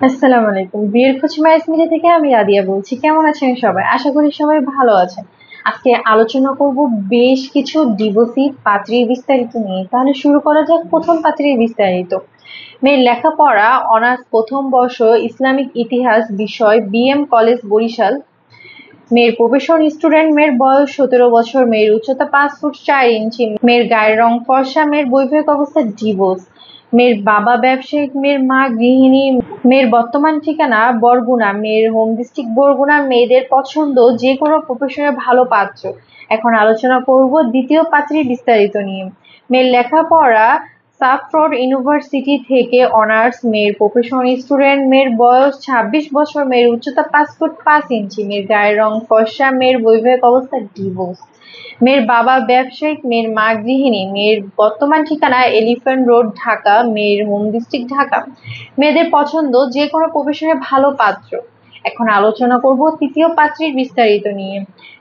আসসালামু আলাইকুম। বিয়ের খোঁজ ম্যারেজ মিডিয়া থেকে আমি রাদিয়া বলছি। কেমন আছেন সবাই? আশা করি সবাই ভালো আছেন। আজকে আলোচনা করব বেশ কিছু ডিভোর্সি পাত্রীর বিস্তারিত নিয়ে। তাহলে শুরু করা যাক প্রথম পাত্রীর বিস্তারিত। মেয়ের লেখাপড়া অনার্স প্রথম বর্ষ ইসলামিক ইতিহাস বিষয় বিএম কলেজ বরিশাল। মেয়ের প্রফেশন স্টুডেন্ট, মেয়ের বয়স 17 বছর, মেয়ের উচ্চতা 5 ফুট 4 ইঞ্চি, মেয়ের গায়ের রং ফর্সা, মেয়ের বৈবাহিক অবস্থা ডিভোর্স, মেয়ের বাবা ব্যবসায়িক, মেয়ের মা গৃহিণী, মেয়ের বর্তমান ঠিকানা বরগুনা, মেয়ের হোম ডিস্ট্রিক্ট বরগুনা, মেয়েদের পছন্দ যে কোনো প্রফেশনে ভালো পাত্র। এখন আলোচনা করব দ্বিতীয় পাত্রীর বিস্তারিত নিয়ে। মেয়ের লেখাপড়া সাফফোর্ড ইউনিভার্সিটি থেকে অনার্স, মেয়ের প্রফেশন স্টুডেন্ট, মেয়ের বয়স 26 বছর, মেয়ের উচ্চতা 5 ফুট 5 ইঞ্চি, মেয়ের গায়ের রং ফর্সা, মেয়ের বৈবাহিক অবস্থা ডিভোর্স, মেয়ের বাবা ব্যবসায়িক, মেয়ের মা গৃহিণী, মেয়ের বর্তমান ঠিকানা এলিফ্যান্ট রোড ঢাকা, মেয়ের হোম ডিস্ট্রিক্ট ঢাকা। মেয়েদের পছন্দ যে কোনো প্রফেশনে ভালো পাত্র। এখন আলোচনা করব তৃতীয় পাত্রীর বিস্তারিত নিয়ে।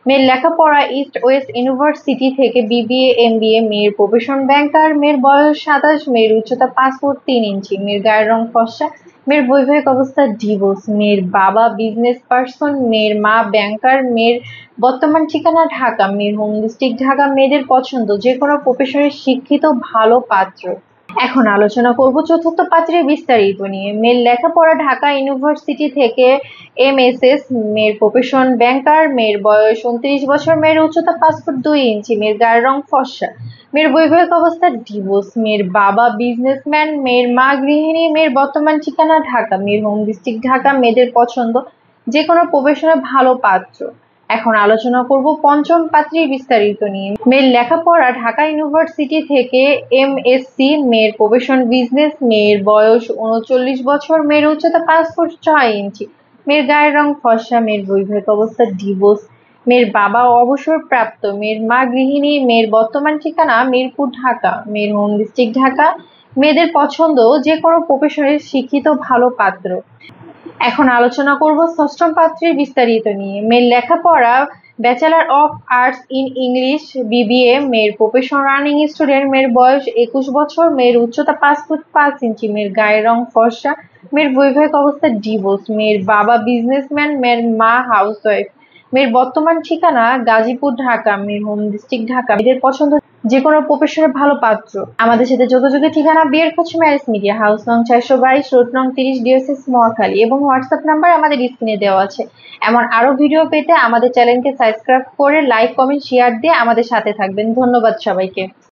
মেয়ের লেখাপড়া ইস্ট ওয়েস্ট ইউনিভার্সিটি থেকে বিবিএ এমবিএ, মেয়ের প্রফেশন ব্যাংকার, মেয়ের বয়স 27, মেয়ের উচ্চতা 5 ফুট 3 ইঞ্চি, মেয়ের গায়ের রং ফর্সা, মেয়ের বৈবাহিক অবস্থা ডিভোর্স, মেয়ের বাবা বিজনেস পার্সন, মেয়ের মা ব্যাংকার, মেয়ের বর্তমান ঠিকানা ঢাকা, মেয়ের হোম ডিস্ট্রিক্ট ঢাকা। মেয়েদের পছন্দ যে কোনো প্রফেশনে শিক্ষিত ভালো পাত্র। এখন আলোচনা করব চতুর্থ পাত্রের বিস্তারিত নিয়ে। মেয়ের লেখাপড়া ঢাকা ইউনিভার্সিটি থেকে এমএসএস, মেয়ের প্রফেশন ব্যাংকার, মেয়ের বয়স 29 বছর, মেয়ের উচ্চতা 5 ফুট 2 ইঞ্চি, মেয়ের গায়ের রং ফর্সা, মেয়ের বৈবাহিক অবস্থা ডিভোর্স, মেয়ের বাবা বিজনেসম্যান, মেয়ের মা গৃহিণী, মেয়ের বর্তমান ঠিকানা ঢাকা, মেয়ের হোম ডিস্ট্রিক্ট ঢাকা। মেয়েদের পছন্দ যে কোনো প্রফেশনে ভালো পাত্র। এখন আলোচনা করব পঞ্চম পাত্রীর বিস্তারিত নিয়ে। মেয়ের লেখাপড়া ঢাকা ইউনিভার্সিটি থেকে এমএসসি, মেয়ের প্রফেশন বিজনেস, মেয়ের বয়স 39 বছর, মেয়ের উচ্চতা 5 ফুট 6 ইঞ্চি, মেয়ের গায়ের রং ফর্সা, মেয়ের বৈবাহিক অবস্থা ডিভোর্স, মেয়ের বাবা অবসরপ্রাপ্ত, মেয়ের মা গৃহিণী, মেয়ের বর্তমান ঠিকানা মিরপুর ঢাকা, মেয়ের হোম ডিস্ট্রিক্ট ঢাকা। মেয়েদের পছন্দ যে কোনো প্রফেশনের শিক্ষিত ভালো পাত্র। এখন আলোচনা করব ষষ্ঠ পাত্রীর বিস্তারিত নিয়ে। মেয়ের লেখাপড়া bachelor of arts in English BBA, মেয়ের প্রফেশন রানিং স্টুডেন্ট, মেয়ের বয়স 21 বছর, মেয়ের উচ্চতা 5 ফুট 5 ইঞ্চি, মেয়ের গায়ের রং ফর্সা, মেয়ের বৈবাহিক অবস্থা ডিভোর্স, মেয়ের বাবা বিজনেসম্যান, মেয়ের মা হাউসওয়াইফ, মেয়ের বর্তমান ঠিকানা গাজীপুর ঢাকা, মেয়ের হোম ডিস্ট্রিক্ট ঢাকা। মেয়েদের পছন্দ যে কোনো প্রফেশনে ভালো পাত্র। আমাদের সাথে যোগাযোগের ঠিকানা বিয়ের খোঁজ ম্যারেজ মিডিয়া, হাউস নং 422, রোড নং 30, ডিওসিস মহাখালী, এবং হোয়াটসঅ্যাপ নাম্বার আমাদের স্ক্রিনে দেওয়া আছে। এমন আরো ভিডিও পেতে আমাদের চ্যানেলকে সাবস্ক্রাইব করে লাইক কমেন্ট শেয়ার দিয়ে আমাদের সাথে থাকবেন। ধন্যবাদ সবাইকে।